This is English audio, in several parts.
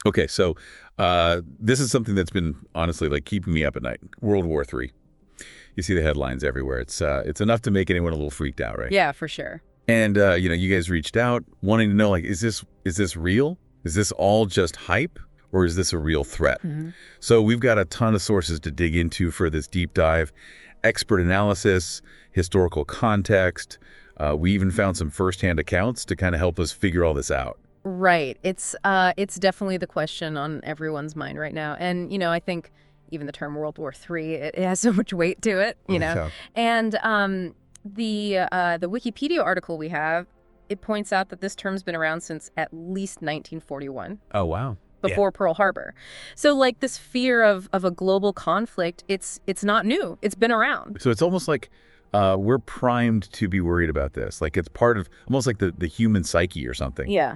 Okay, so this is something that's been honestly like keeping me up at night. World War III. You see the headlines everywhere. It's enough to make anyone a little freaked out, right? Yeah, for sure. And you guys reached out wanting to know, like, is this real? Is this all just hype, or is this a real threat? So we've got a ton of sources to dig into for this deep dive, expert analysis, historical context. We even found some firsthand accounts to kind of help us figure all this out. Right. It's definitely the question on everyone's mind right now. And, I think even the term World War III, it has so much weight to it, Yeah. And the Wikipedia article we have, it points out that this term's been around since at least 1941. Oh, wow. Before Pearl Harbor. So like this fear of a global conflict, it's not new. It's been around. So it's almost like we're primed to be worried about this. Like it's part of almost like the human psyche or something. Yeah,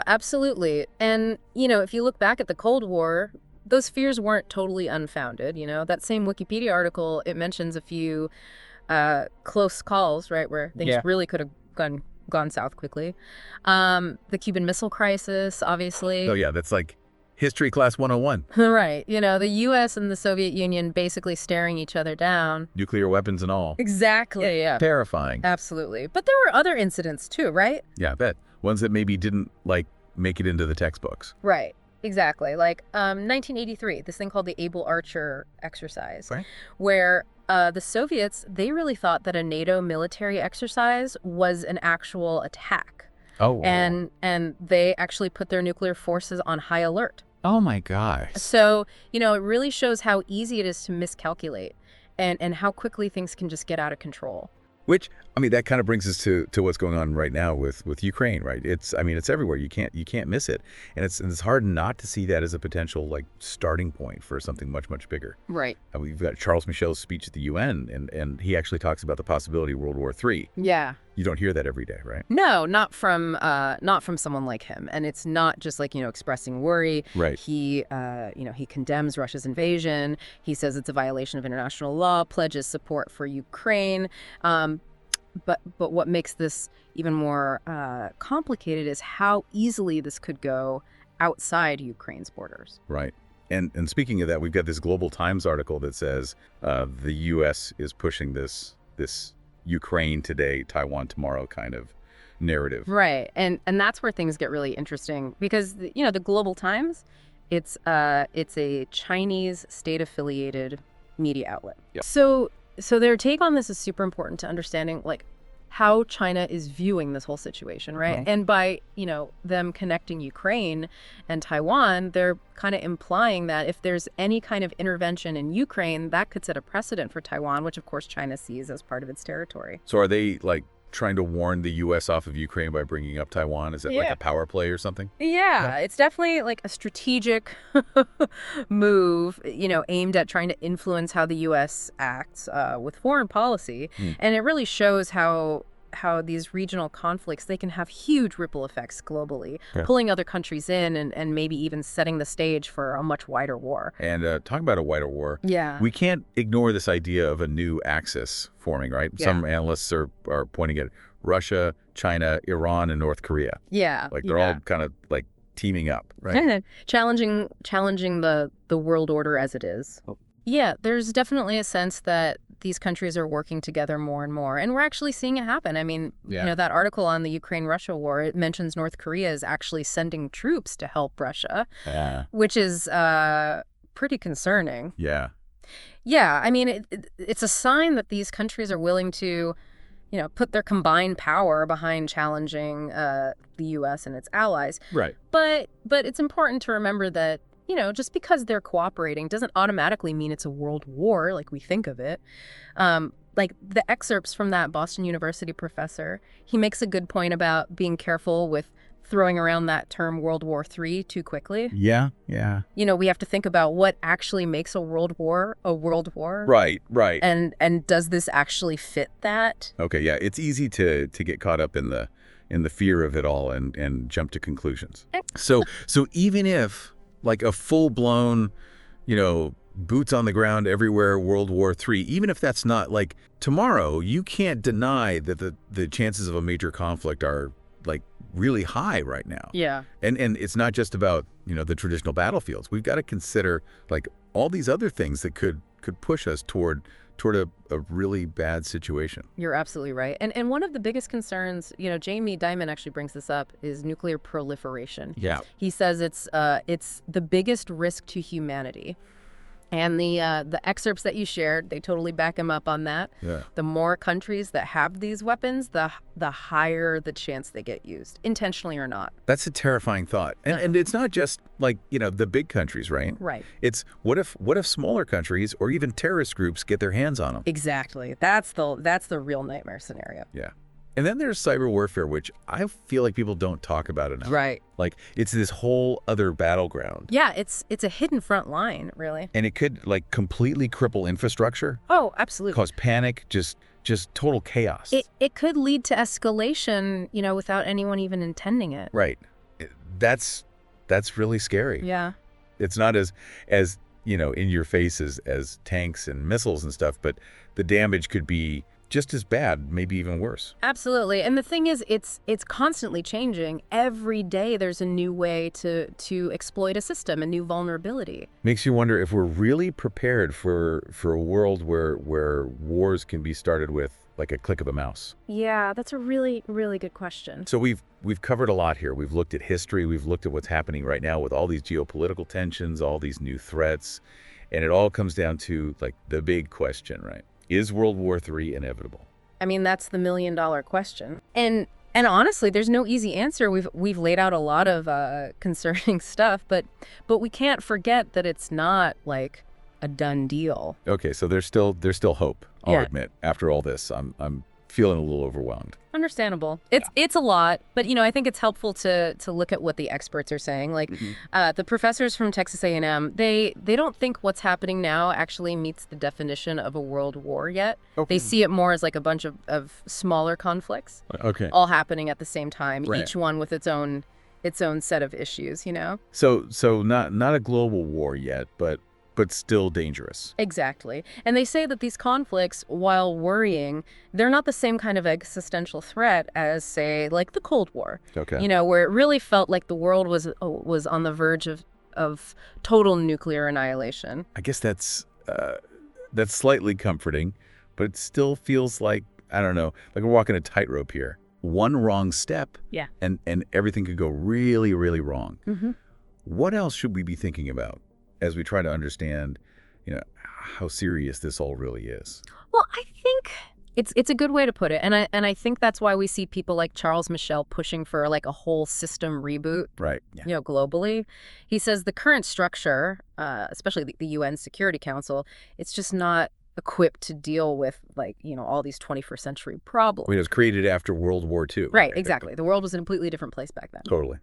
absolutely. And, if you look back at the Cold War, those fears weren't totally unfounded. That same Wikipedia article, it mentions a few close calls, right, where things really could have gone south quickly. The Cuban Missile Crisis, obviously. Oh, yeah, that's like History Class 101. Right. The U.S. and the Soviet Union basically staring each other down. Nuclear weapons and all. Exactly. Yeah. Terrifying. Absolutely. But there were other incidents too, right? Yeah, I bet. Ones that maybe didn't, make it into the textbooks. Right. Exactly. Like 1983, this thing called the Able Archer exercise, Right. where the Soviets, they really thought that a NATO military exercise was an actual attack. Oh, wow. And they actually put their nuclear forces on high alert. Oh, my gosh. So, it really shows how easy it is to miscalculate and how quickly things can just get out of control. Which, that kind of brings us to what's going on right now with Ukraine, right? It's everywhere. You can't miss it. And it's hard not to see that as a potential, starting point for something much, much bigger. Right. We've got Charles Michel's speech at the UN, and he actually talks about the possibility of World War III. Yeah. You don't hear that every day, right? No, not from someone like him. And it's not just expressing worry. Right. He condemns Russia's invasion. He says it's a violation of international law, pledges support for Ukraine. But what makes this even more complicated is how easily this could go outside Ukraine's borders. Right. And speaking of that, we've got this Global Times article that says the U.S. is pushing this Ukraine today, Taiwan tomorrow kind of narrative. Right. And that's where things get really interesting because, the Global Times, it's a Chinese state-affiliated media outlet. Yeah. So their take on this is super important to understanding, how China is viewing this whole situation, right? And by, them connecting Ukraine and Taiwan, they're kind of implying that if there's any kind of intervention in Ukraine, that could set a precedent for Taiwan, which of course China sees as part of its territory. So are they trying to warn the U.S. off of Ukraine by bringing up Taiwan? Is it like a power play or something? Yeah, it's definitely a strategic move, aimed at trying to influence how the U.S. acts with foreign policy. And it really shows how these regional conflicts, they can have huge ripple effects globally, pulling other countries in and maybe even setting the stage for a much wider war. And talking about a wider war, we can't ignore this idea of a new axis forming, right? Yeah. Some analysts are pointing at Russia, China, Iran, and North Korea. Yeah. They're all kind of teaming up, right? challenging the world order as it is. Yeah, there's definitely a sense that these countries are working together more and more. And we're actually seeing it happen. That article on the Ukraine-Russia war, it mentions North Korea is actually sending troops to help Russia, which is pretty concerning. Yeah. Yeah, it's a sign that these countries are willing to, put their combined power behind challenging the U.S. and its allies. Right. But it's important to remember that, just because they're cooperating doesn't automatically mean it's a world war like we think of it. The excerpts from that Boston University professor, he makes a good point about being careful with throwing around that term World War III too quickly. Yeah. We have to think about what actually makes a world war a world war. Right. And does this actually fit that? Okay, yeah. It's easy to get caught up in the fear of it all and jump to conclusions. So even if a full-blown, boots on the ground everywhere World War III, even if that's not tomorrow, you can't deny that the chances of a major conflict are really high right now. Yeah. And it's not just about, the traditional battlefields. We've got to consider like all these other things that could push us toward a really bad situation. You're absolutely right. And one of the biggest concerns, Jamie Dimon actually brings this up, is nuclear proliferation. Yeah. He says it's the biggest risk to humanity. And the excerpts that you shared, they totally back him up on that. Yeah. The more countries that have these weapons, the higher the chance they get used, intentionally or not. That's a terrifying thought. And it's not just like, the big countries, right? Right. It's what if smaller countries or even terrorist groups get their hands on them? Exactly. That's the real nightmare scenario. Yeah. And then there's cyber warfare, which I feel like people don't talk about enough. Right. Like it's this whole other battleground. Yeah, it's a hidden front line, really. And it could like completely cripple infrastructure. Oh, absolutely. Cause panic, just total chaos. It could lead to escalation, without anyone even intending it. Right. That's really scary. Yeah. It's not as in your face as tanks and missiles and stuff, but the damage could be just as bad, maybe even worse. Absolutely. And the thing is, it's constantly changing. Every day there's a new way to exploit a system, a new vulnerability. Makes you wonder if we're really prepared for a world where wars can be started with like a click of a mouse. Yeah, that's a really, really good question. So we've covered a lot here. We've looked at history. We've looked at what's happening right now with all these geopolitical tensions, all these new threats. And it all comes down to like the big question, right? Is World War III inevitable? I mean, that's the million-dollar question. And honestly, there's no easy answer. We've laid out a lot of concerning stuff, but we can't forget that it's not like a done deal. Okay, so there's still hope. I'll Yeah. admit. After all this, I'm feeling a little overwhelmed. Understandable. It's a lot, but I think it's helpful to look at what the experts are saying. Like the professors from Texas A&M, they don't think what's happening now actually meets the definition of a world war yet. Okay. They see it more as like a bunch of smaller conflicts, Okay. all happening at the same time, Right. each one with its own set of issues. So not a global war yet, but still dangerous. Exactly. And they say that these conflicts, while worrying, they're not the same kind of existential threat as, say, like the Cold War. Okay. Where it really felt like the world was on the verge of total nuclear annihilation. I guess that's slightly comforting, but it still feels like, I don't know, like we're walking a tightrope here. One wrong step, Yeah. and everything could go really, really wrong. Mm-hmm. What else should we be thinking about as we try to understand, how serious this all really is? Well, I think it's a good way to put it, and I think that's why we see people like Charles Michel pushing for like a whole system reboot. Right. Yeah. Globally. He says the current structure, especially the UN Security Council, it's just not equipped to deal with like all these 21st century problems. It was created after World War II. Right. Exactly. The world was in a completely different place back then. Totally.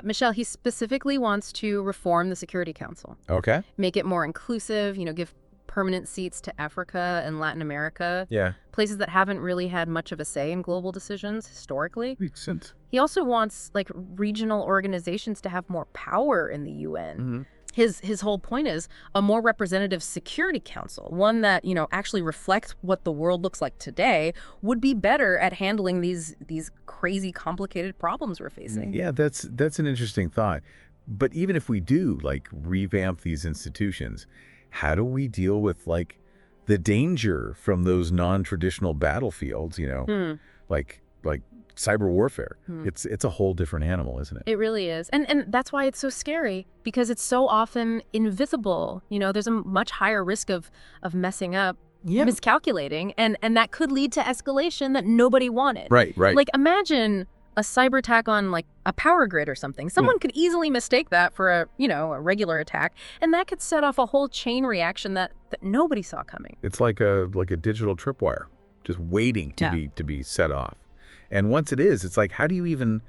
Michelle, he specifically wants to reform the Security Council, Okay. make it more inclusive, give permanent seats to Africa and Latin America, Yeah. places that haven't really had much of a say in global decisions historically. Makes sense. He also wants like regional organizations to have more power in the UN. Mm-hmm. His whole point is a more representative Security Council, one that, actually reflects what the world looks like today, would be better at handling these crazy, complicated problems we're facing. Yeah, that's an interesting thought. But even if we do like revamp these institutions, how do we deal with like the danger from those non-traditional battlefields, like cyber warfare? It's a whole different animal, isn't it? It really is. And that's why it's so scary, because it's so often invisible. There's a much higher risk of messing up, miscalculating, and that could lead to escalation that nobody wanted. Right. Like imagine a cyber attack on like a power grid or something. Someone could easily mistake that for a regular attack, and that could set off a whole chain reaction that nobody saw coming. It's like a digital tripwire, just waiting to be set off. And once it is, it's like, how do you even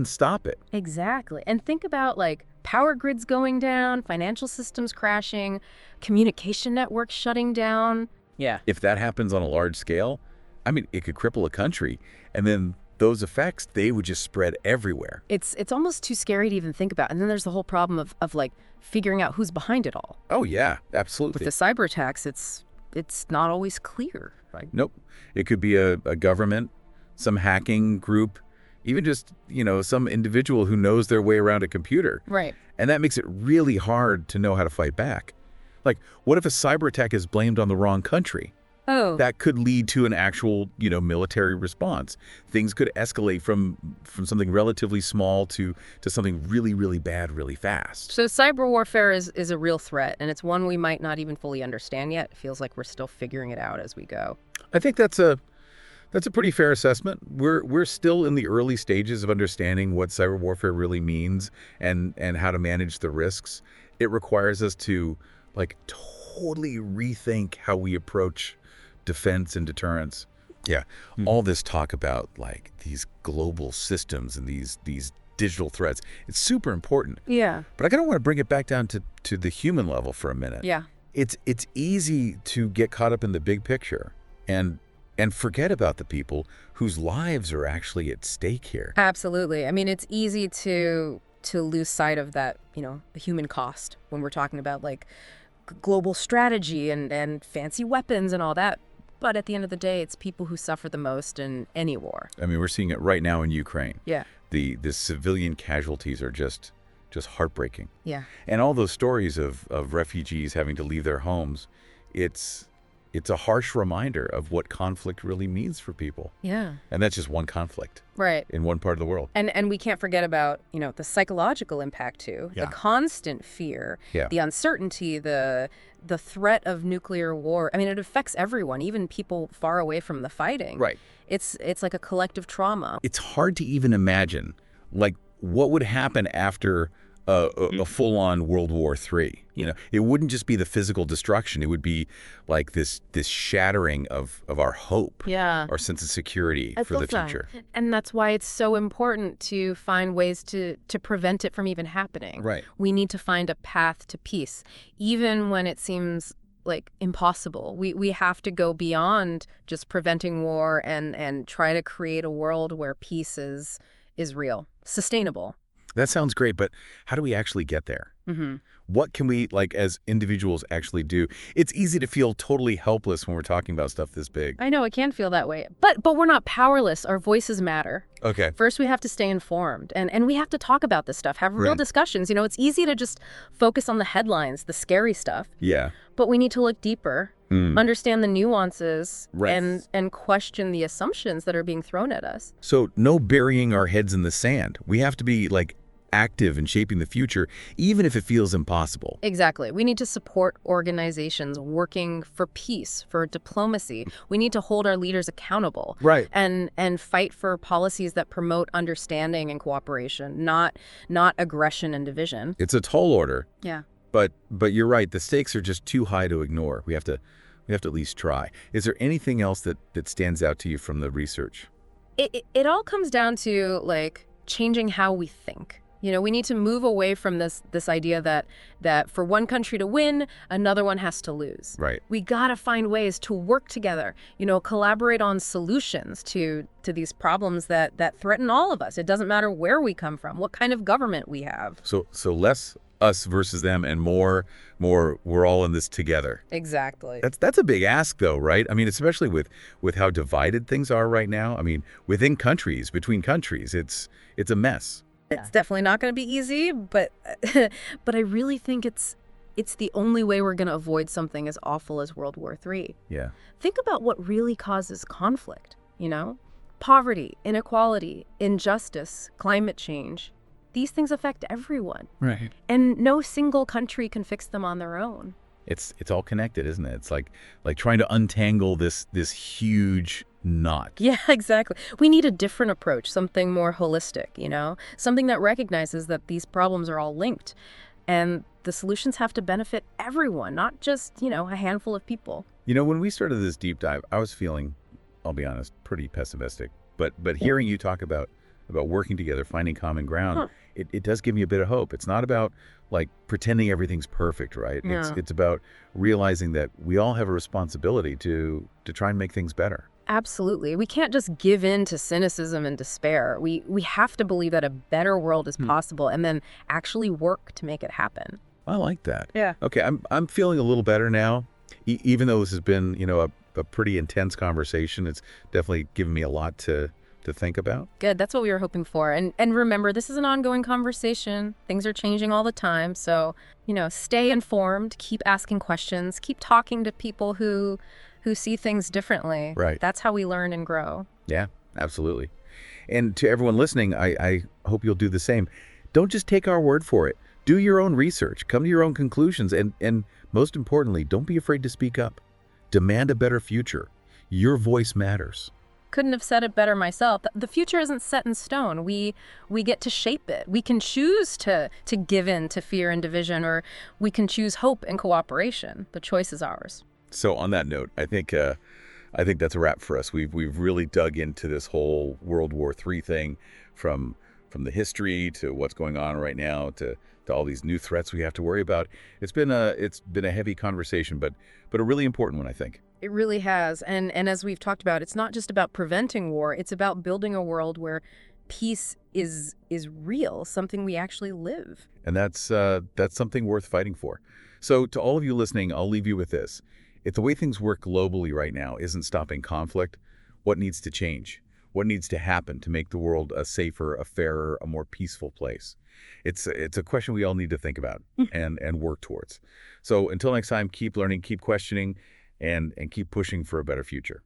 stop it? Exactly. And think about like power grids going down, financial systems crashing, communication networks shutting down. Yeah. If that happens on a large scale, I mean, it could cripple a country, and then those effects, they would just spread everywhere. It's almost too scary to even think about. And then there's the whole problem of like figuring out who's behind it all. Oh yeah, absolutely. With the cyber attacks, it's not always clear. Right? Nope. It could be a government, some hacking group, even just, some individual who knows their way around a computer. Right. And that makes it really hard to know how to fight back. Like, what if a cyber attack is blamed on the wrong country? Oh. That could lead to an actual, military response. Things could escalate from something relatively small to something really, really bad really fast. So cyber warfare is a real threat, and it's one we might not even fully understand yet. It feels like we're still figuring it out as we go. I think that's a pretty fair assessment. We're still in the early stages of understanding what cyber warfare really means and how to manage the risks. It requires us to totally rethink how we approach defense and deterrence. Yeah. All this talk about these global systems and these digital threats, it's super important. Yeah. But I kind of want to bring it back down to the human level for a minute. Yeah. It's easy to get caught up in the big picture and forget about the people whose lives are actually at stake here. Absolutely. I mean, it's easy to lose sight of that, the human cost when we're talking about global strategy and fancy weapons and all that. But at the end of the day, it's people who suffer the most in any war. I mean, we're seeing it right now in Ukraine. Yeah. The civilian casualties are just heartbreaking. Yeah. And all those stories of refugees having to leave their homes, it's a harsh reminder of what conflict really means for people. Yeah. And that's just one conflict. Right. In one part of the world. And we can't forget about, the psychological impact too. Yeah. The constant fear, Yeah. the uncertainty, the threat of nuclear war. I mean, it affects everyone, even people far away from the fighting. Right. It's like a collective trauma. It's hard to even imagine, what would happen after a full-on World War III. It wouldn't just be the physical destruction. It would be this shattering of our hope, Yeah. our sense of security for the future. And that's why it's so important to find ways to prevent it from even happening. Right. We need to find a path to peace, even when it seems impossible. We have to go beyond just preventing war and try to create a world where peace is real, sustainable. That sounds great, but how do we actually get there? Mm-hmm. What can we, as individuals, actually do? It's easy to feel totally helpless when we're talking about stuff this big. I know, it can feel that way. But we're not powerless. Our voices matter. Okay. First, we have to stay informed, and we have to talk about this stuff, have real Right. discussions. It's easy to just focus on the headlines, the scary stuff. Yeah. But we need to look deeper, understand the nuances, Right. and question the assumptions that are being thrown at us. So no burying our heads in the sand. We have to be, active in shaping the future, even if it feels impossible. Exactly. We need to support organizations working for peace, for diplomacy. We need to hold our leaders accountable. Right. And fight for policies that promote understanding and cooperation, not aggression and division. It's a tall order, Yeah. but you're right. The stakes are just too high to ignore. We have to at least try. Is there anything else that stands out to you from the research? It all comes down to changing how we think. We need to move away from this idea that for one country to win, another one has to lose. Right. We got to find ways to work together, collaborate on solutions to these problems that threaten all of us. It doesn't matter where we come from, what kind of government we have. So less us versus them and more we're all in this together. Exactly. That's a big ask though, right? I mean, especially with how divided things are right now. I mean, within countries, between countries, it's a mess. It's definitely not going to be easy, but I really think it's the only way we're going to avoid something as awful as World War III. Yeah. Think about what really causes conflict, Poverty, inequality, injustice, climate change. These things affect everyone. Right. And no single country can fix them on their own. It's all connected, isn't it? It's like trying to untangle this huge knot. Yeah, exactly. We need a different approach, something more holistic, something that recognizes that these problems are all linked. And the solutions have to benefit everyone, not just, a handful of people. When we started this deep dive, I was feeling, I'll be honest, pretty pessimistic. But hearing you talk about working together, finding common ground, it does give me a bit of hope. It's not about pretending everything's perfect, right? Yeah. It's about realizing that we all have a responsibility to try and make things better. Absolutely. We can't just give in to cynicism and despair. We have to believe that a better world is possible and then actually work to make it happen. I like that. Yeah. Okay, I'm feeling a little better now, even though this has been, a pretty intense conversation. It's definitely given me a lot to to think about? Good. That's what we were hoping for. And remember, this is an ongoing conversation. Things are changing all the time. So, stay informed, keep asking questions, keep talking to people who see things differently. Right. That's how we learn and grow. Yeah, absolutely. And to everyone listening, I hope you'll do the same. Don't just take our word for it. Do your own research, come to your own conclusions, and most importantly, don't be afraid to speak up. Demand a better future. Your voice matters. Couldn't have said it better myself. The future isn't set in stone. We get to shape it. We can choose to give in to fear and division, or we can choose hope and cooperation. The choice is ours. So on that note, I think that's a wrap for us. We've really dug into this whole World War III thing, from the history to what's going on right now to all these new threats we have to worry about. It's been a heavy conversation, but a really important one, I think. It really has. And as we've talked about, it's not just about preventing war. It's about building a world where peace is real, something we actually live. And that's something worth fighting for. So to all of you listening, I'll leave you with this. If the way things work globally right now isn't stopping conflict, what needs to change? What needs to happen to make the world a safer, a fairer, a more peaceful place? It's a question we all need to think about and work towards. So until next time, keep learning, keep questioning, and keep pushing for a better future.